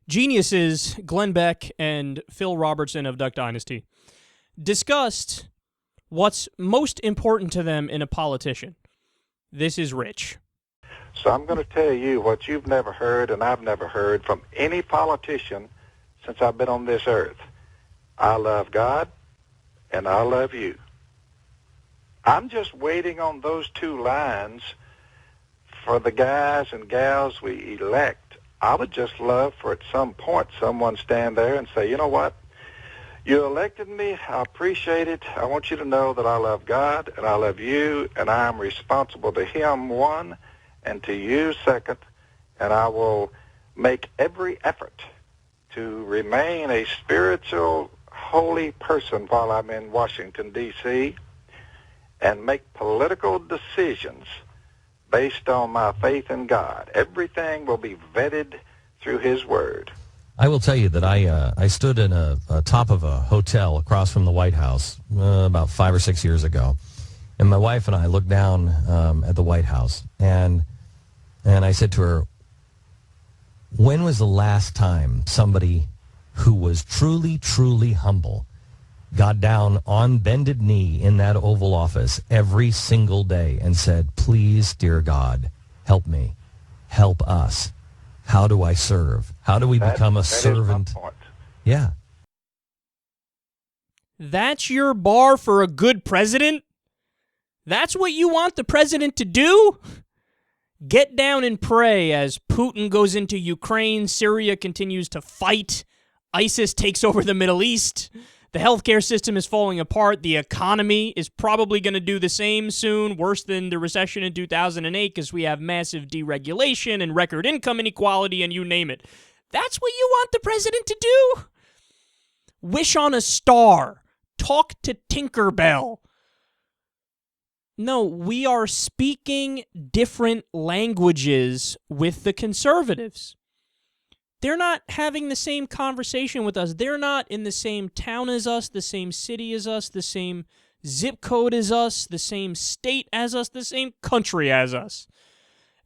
geniuses Glenn Beck and Phil Robertson of Duck Dynasty discussed what's most important to them in a politician. This is Rich. So I'm going to tell you what you've never heard and I've never heard from any politician since I've been on this earth. I love God and I love you. I'm just waiting on those two lines for the guys and gals we elect. I would just love for at some point someone stand there and say, you know what? You elected me. I appreciate it. I want you to know that I love God and I love you and I am responsible to Him, one, and to you, second, and I will make every effort to remain a spiritual, holy person while I'm in Washington, D.C., and make political decisions based on my faith in God. Everything will be vetted through His Word. I will tell you that I stood in a top of a hotel across from the White House about 5 or 6 years ago, and my wife and I looked down at the White House, and I said to her, when was the last time somebody who was truly, truly humble got down on bended knee in that Oval Office every single day and said, please, dear God, help me, help us. How do I serve? How do we become a servant? Is my point. Yeah. That's your bar for a good president? That's what you want the president to do? Get down and pray as Putin goes into Ukraine, Syria continues to fight, ISIS takes over the Middle East, the healthcare system is falling apart, the economy is probably going to do the same soon, worse than the recession in 2008 because we have massive deregulation and record income inequality and you name it. That's what you want the president to do? Wish on a star. Talk to Tinkerbell. No, we are speaking different languages with the conservatives. They're not having the same conversation with us. They're not in the same town as us, the same city as us, the same zip code as us, the same state as us, the same country as us.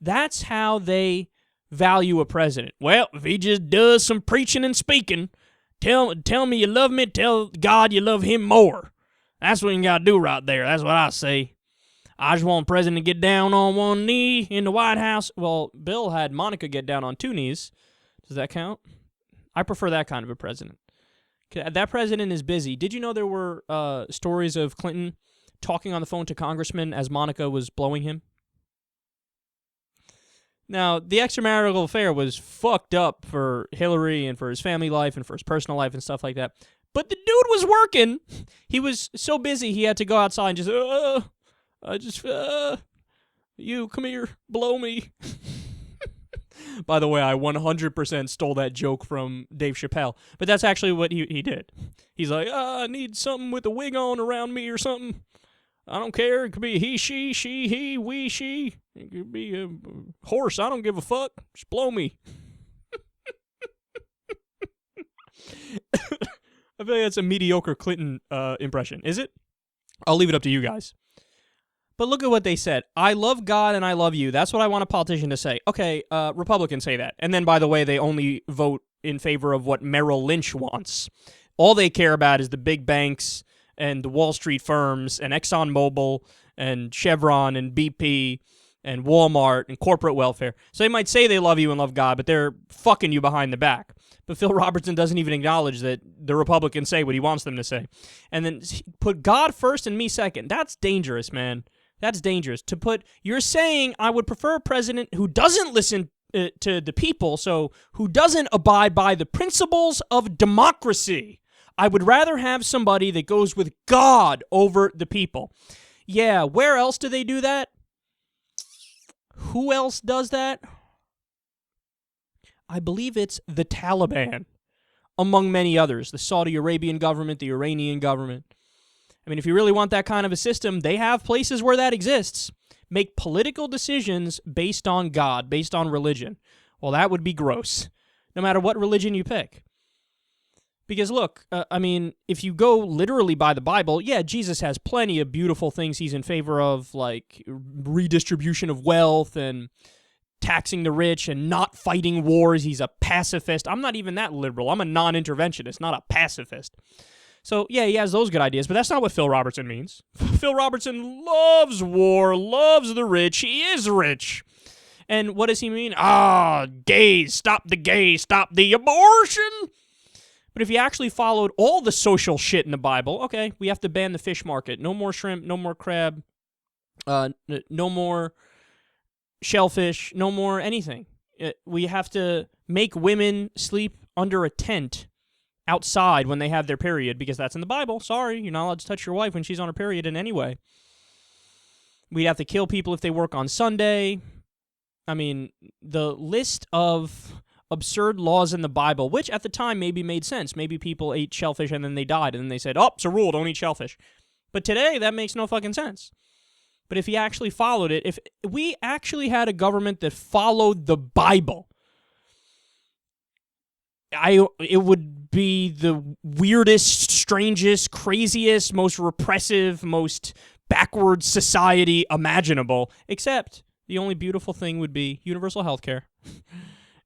That's how they value a president. Well, if he just does some preaching and speaking, tell me you love me, tell God you love Him more. That's what you got to do right there. That's what I say. I just want the president to get down on one knee in the White House. Well, Bill had Monica get down on 2 knees. Does that count? I prefer that kind of a president. That president is busy. Did you know there were stories of Clinton talking on the phone to congressmen as Monica was blowing him? Now, the extramarital affair was fucked up for Hillary and for his family life and for his personal life and stuff like that. But the dude was working. He was so busy he had to go outside and you, come here, blow me. By the way, I 100% stole that joke from Dave Chappelle, but that's actually what he did. He's like, I need something with a wig on around me or something. I don't care. It could be he, she, he, we, she. It could be a horse. I don't give a fuck. Just blow me. I feel like that's a mediocre Clinton impression. Is it? I'll leave it up to you guys. But look at what they said. I love God and I love you. That's what I want a politician to say. Okay, Republicans say that. And then, by the way, they only vote in favor of what Merrill Lynch wants. All they care about is the big banks and the Wall Street firms and ExxonMobil and Chevron and BP and Walmart and corporate welfare. So they might say they love you and love God, but they're fucking you behind the back. But Phil Robertson doesn't even acknowledge that the Republicans say what he wants them to say. And then put God first and me second. That's dangerous, man. That's dangerous. You're saying I would prefer a president who doesn't listen to the people, so who doesn't abide by the principles of democracy. I would rather have somebody that goes with God over the people. Yeah, where else do they do that? Who else does that? I believe it's the Taliban, among many others. The Saudi Arabian government, the Iranian government. I mean, if you really want that kind of a system, they have places where that exists. Make political decisions based on God, based on religion. Well, that would be gross, no matter what religion you pick. Because look, I mean, if you go literally by the Bible, yeah, Jesus has plenty of beautiful things he's in favor of, like redistribution of wealth and taxing the rich and not fighting wars. He's a pacifist. I'm not even that liberal. I'm a non-interventionist, not a pacifist. So, yeah, he has those good ideas, but that's not what Phil Robertson means. Phil Robertson loves war, loves the rich. He is rich. And what does he mean? Gays, stop the abortion. But if you actually followed all the social shit in the Bible, okay, we have to ban the fish market. No more shrimp, no more crab, no more shellfish, no more anything. We have to make women sleep under a tent outside when they have their period, because that's in the Bible. Sorry, you're not allowed to touch your wife when she's on her period in any way. We have to kill people if they work on Sunday. I mean, the list of absurd laws in the Bible, which at the time maybe made sense. Maybe people ate shellfish and then they died, and then they said, it's a rule, don't eat shellfish. But today, that makes no fucking sense. But if he actually followed it, if we actually had a government that followed the Bible, it would be the weirdest, strangest, craziest, most repressive, most backward society imaginable, except the only beautiful thing would be universal health care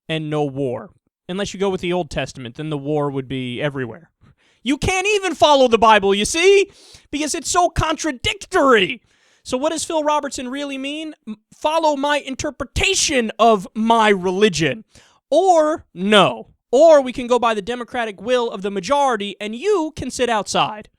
and no war. Unless you go with the Old Testament, then the war would be everywhere. You can't even follow the Bible, you see? Because it's so contradictory. So what does Phil Robertson really mean? Follow my interpretation of my religion. Or no. Or we can go by the democratic will of the majority, and you can sit outside.